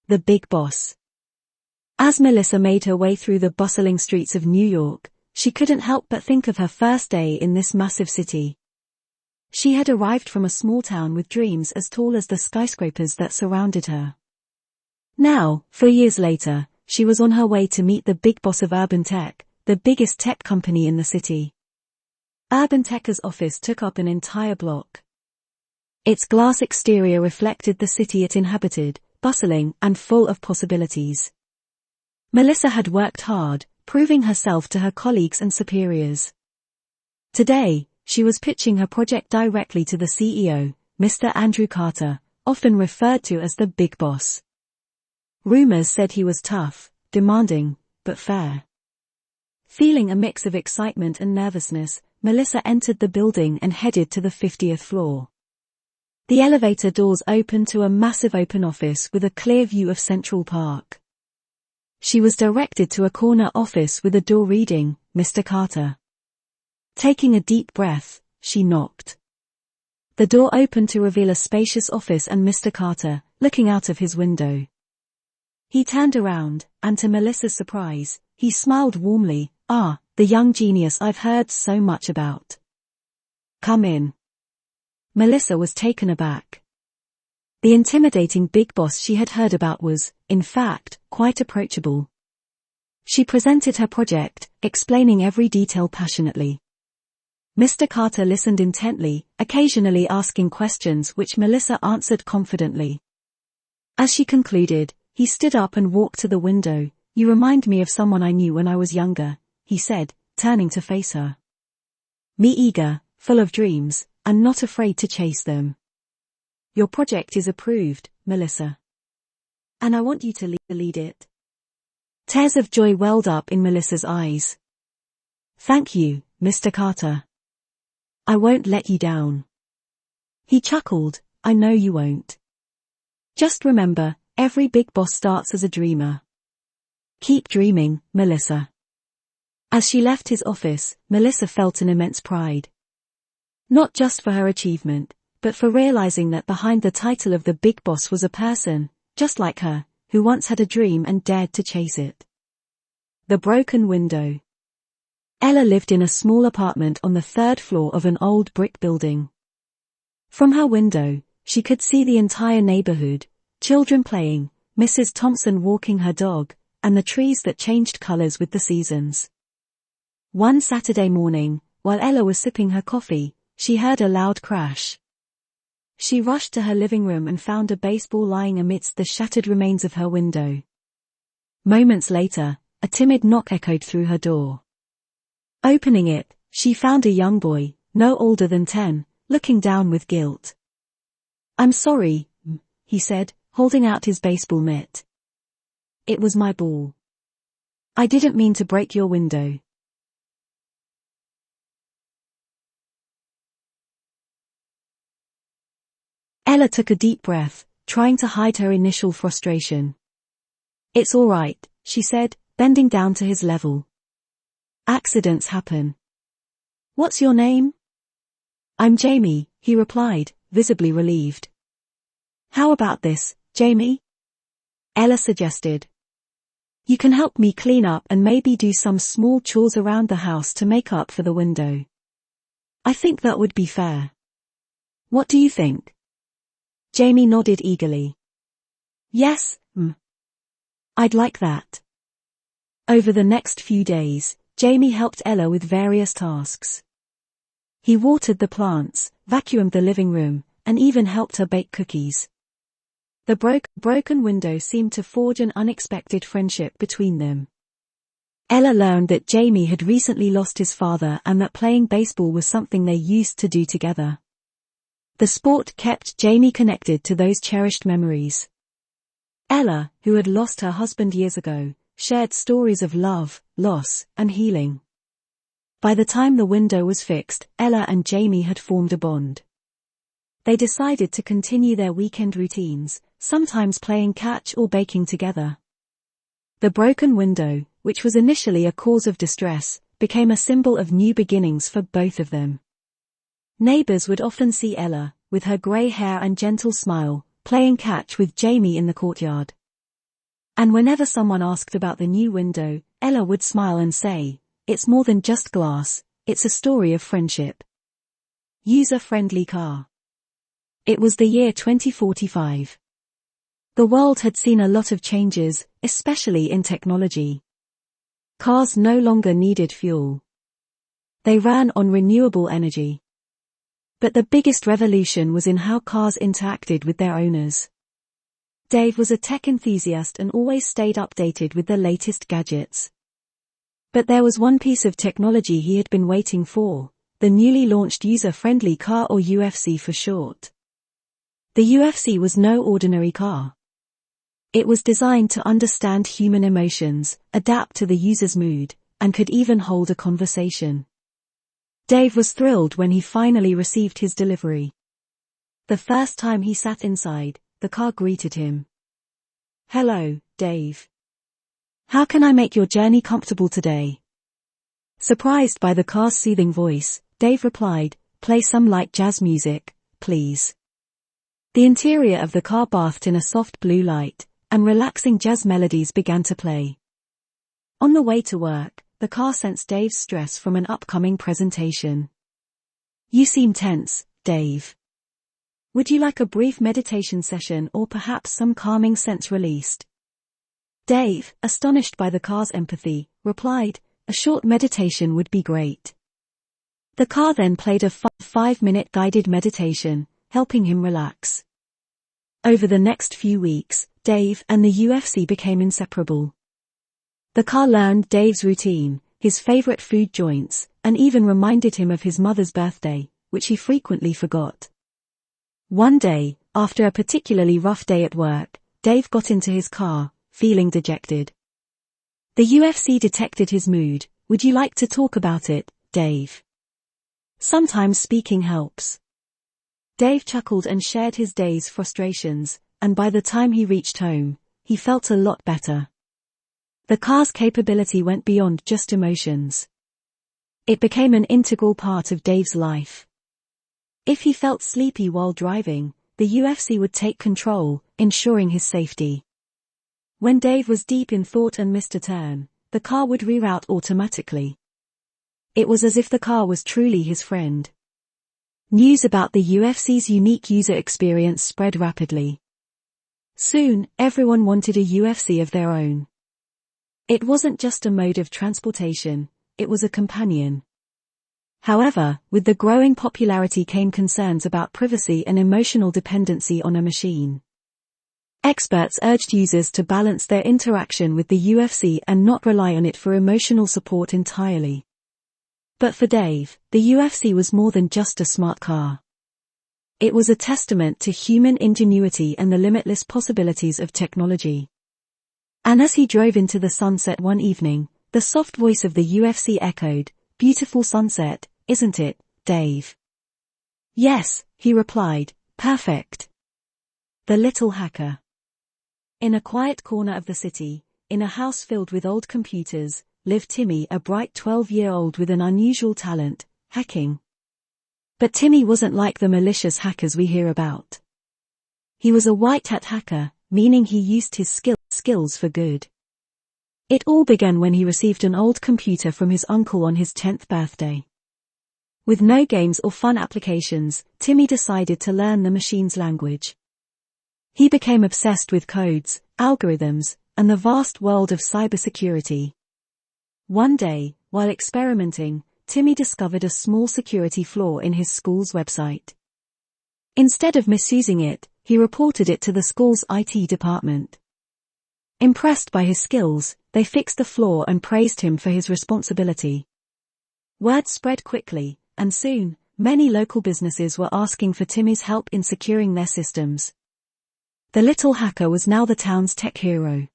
The Big Boss. As Melissa made her way through the bustling streets of New York, she couldn't help but think of her first day in this massive city. She had arrived from a small town with dreams as tall as the skyscrapers that surrounded her. Now, 4 years later, she was on her way to meet the big boss of Urban Tech, the biggest tech company in the city. Urban Tech's office took up an entire block. Its glass exterior reflected the city it inhabited, bustling and full of possibilities. Melissa had worked hard, proving herself to her colleagues and superiors. Today, she was pitching her project directly to the CEO, Mr. Andrew Carter, often referred to as the Big Boss. Rumors said he was tough, demanding, but fair. Feeling a mix of excitement and nervousness, Melissa entered the building and headed to the 50th floor. The elevator doors opened to a massive open office with a clear view of Central Park. She was directed to a corner office with a door reading, Mr. Carter. Taking a deep breath, she knocked. The door opened to reveal a spacious office and Mr. Carter, looking out of his window. He turned around, and to Melissa's surprise, he smiled warmly. "Ah, the young genius I've heard so much about. Come in." Melissa was taken aback. The intimidating big boss she had heard about was, in fact, quite approachable. She presented her project, explaining every detail passionately. Mr. Carter listened intently, occasionally asking questions which Melissa answered confidently. As she concluded, he stood up and walked to the window. "You remind me of someone I knew when I was younger," he said, turning to face her. "Me eager, full of dreams, and not afraid to chase them. Your project is approved, Melissa. And I want you to lead it." Tears of joy welled up in Melissa's eyes. "Thank you, Mr. Carter. I won't let you down." He chuckled. "I know you won't. Just remember, every big boss starts as a dreamer. Keep dreaming, Melissa." As she left his office, Melissa felt an immense pride. Not just for her achievement, but for realizing that behind the title of the big boss was a person, just like her, who once had a dream and dared to chase it. The broken window. Ella lived in a small apartment on the 3rd floor of an old brick building. From her window, she could see the entire neighborhood, children playing, Mrs. Thompson walking her dog, and the trees that changed colors with the seasons. One Saturday morning, while Ella was sipping her coffee, she heard a loud crash. She rushed to her living room and found a baseball lying amidst the shattered remains of her window. Moments later, a timid knock echoed through her door. Opening it, she found a young boy, no older than 10, looking down with guilt. "I'm sorry," he said, holding out his baseball mitt. "It was my ball. I didn't mean to break your window." Ella took a deep breath, trying to hide her initial frustration. "It's all right," she said, bending down to his level. "Accidents happen. What's your name?" "I'm Jamie," he replied, visibly relieved. "How about this, Jamie?" Ella suggested. "You can help me clean up and maybe do some small chores around the house to make up for the window. I think that would be fair. What do you think?" Jamie nodded eagerly. "Yes, I'd like that." Over the next few days, Jamie helped Ella with various tasks. He watered the plants, vacuumed the living room, and even helped her bake cookies. The broken window seemed to forge an unexpected friendship between them. Ella learned that Jamie had recently lost his father and that playing baseball was something they used to do together. The sport kept Jamie connected to those cherished memories. Ella, who had lost her husband years ago, shared stories of love, loss, and healing. By the time the window was fixed, Ella and Jamie had formed a bond. They decided to continue their weekend routines, sometimes playing catch or baking together. The broken window, which was initially a cause of distress, became a symbol of new beginnings for both of them. Neighbors would often see Ella, with her gray hair and gentle smile, playing catch with Jamie in the courtyard. And whenever someone asked about the new window, Ella would smile and say, "It's more than just glass, it's a story of friendship." User-friendly car. It was the year 2045. The world had seen a lot of changes, especially in technology. Cars no longer needed fuel. They ran on renewable energy. But the biggest revolution was in how cars interacted with their owners. Dave was a tech enthusiast and always stayed updated with the latest gadgets. But there was one piece of technology he had been waiting for, the newly launched user-friendly car, or UFC for short. The UFC was no ordinary car. It was designed to understand human emotions, adapt to the user's mood, and could even hold a conversation. Dave was thrilled when he finally received his delivery. The first time he sat inside, the car greeted him. "Hello, Dave. How can I make your journey comfortable today?" Surprised by the car's soothing voice, Dave replied, "Play some light jazz music, please." The interior of the car bathed in a soft blue light, and relaxing jazz melodies began to play. On the way to work, the car sensed Dave's stress from an upcoming presentation. "You seem tense, Dave. Would you like a brief meditation session or perhaps some calming scents released?" Dave, astonished by the car's empathy, replied, "A short meditation would be great." The car then played a 5-minute guided meditation, helping him relax. Over the next few weeks, Dave and the UFC became inseparable. The car learned Dave's routine, his favorite food joints, and even reminded him of his mother's birthday, which he frequently forgot. One day, after a particularly rough day at work, Dave got into his car, feeling dejected. The UFC detected his mood. "Would you like to talk about it, Dave? Sometimes speaking helps." Dave chuckled and shared his day's frustrations, and by the time he reached home, he felt a lot better. The car's capability went beyond just emotions. It became an integral part of Dave's life. If he felt sleepy while driving, the UFC would take control, ensuring his safety. When Dave was deep in thought and missed a turn, the car would reroute automatically. It was as if the car was truly his friend. News about the UFC's unique user experience spread rapidly. Soon, everyone wanted a UFC of their own. It wasn't just a mode of transportation, it was a companion. However, with the growing popularity came concerns about privacy and emotional dependency on a machine. Experts urged users to balance their interaction with the UFC and not rely on it for emotional support entirely. But for Dave, the UFC was more than just a smart car. It was a testament to human ingenuity and the limitless possibilities of technology. And as he drove into the sunset one evening, the soft voice of the UFC echoed, "Beautiful sunset, isn't it, Dave?" "Yes," he replied, "perfect." The Little Hacker. In a quiet corner of the city, in a house filled with old computers, lived Timmy, a bright 12-year-old with an unusual talent, hacking. But Timmy wasn't like the malicious hackers we hear about. He was a white-hat hacker, meaning he used his skills for good. It all began when he received an old computer from his uncle on his 10th birthday. With no games or fun applications, Timmy decided to learn the machine's language. He became obsessed with codes, algorithms, and the vast world of cybersecurity. One day, while experimenting, Timmy discovered a small security flaw in his school's website. Instead of misusing it, he reported it to the school's IT department. Impressed by his skills, they fixed the flaw and praised him for his responsibility. Word spread quickly, and soon, many local businesses were asking for Timmy's help in securing their systems. The little hacker was now the town's tech hero.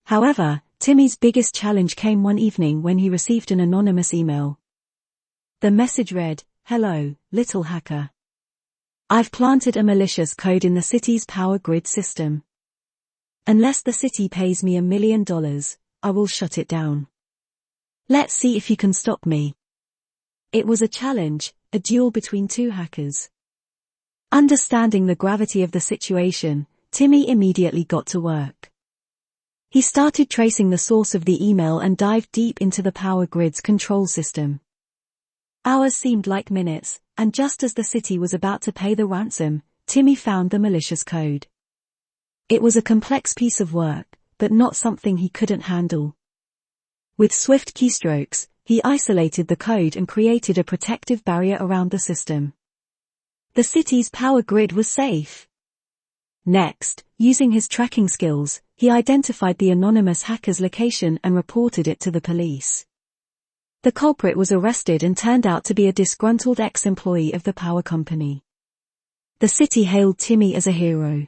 However, Timmy's biggest challenge came one evening when he received an anonymous email. The message read, "Hello, little hacker. I've planted a malicious code in the city's power grid system. Unless the city pays me $1 million, I will shut it down. Let's see if you can stop me." It was a challenge, a duel between two hackers. Understanding the gravity of the situation, Timmy immediately got to work. He started tracing the source of the email and dived deep into the power grid's control system. Hours seemed like minutes, and just as the city was about to pay the ransom, Timmy found the malicious code. It was a complex piece of work, but not something he couldn't handle. With swift keystrokes, he isolated the code and created a protective barrier around the system. The city's power grid was safe. Next, using his tracking skills, he identified the anonymous hacker's location and reported it to the police. The culprit was arrested and turned out to be a disgruntled ex-employee of the power company. The city hailed Timmy as a hero.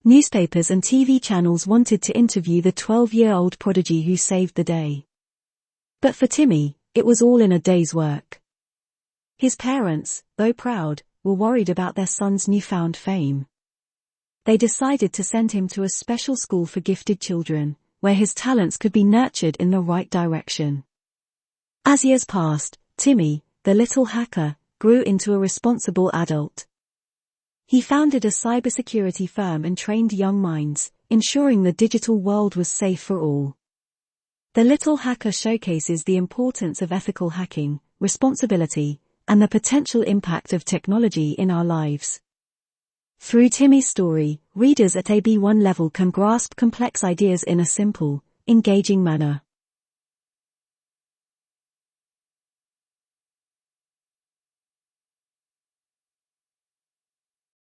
Newspapers and TV channels wanted to interview the 12-year-old prodigy who saved the day. But for Timmy, it was all in a day's work. His parents, though proud, were worried about their son's newfound fame. They decided to send him to a special school for gifted children, where his talents could be nurtured in the right direction. As years passed, Timmy, the little hacker, grew into a responsible adult. He founded a cybersecurity firm and trained young minds, ensuring the digital world was safe for all. The Little Hacker showcases the importance of ethical hacking, responsibility, and the potential impact of technology in our lives. Through Timmy's story, readers at AB1 level can grasp complex ideas in a simple, engaging manner.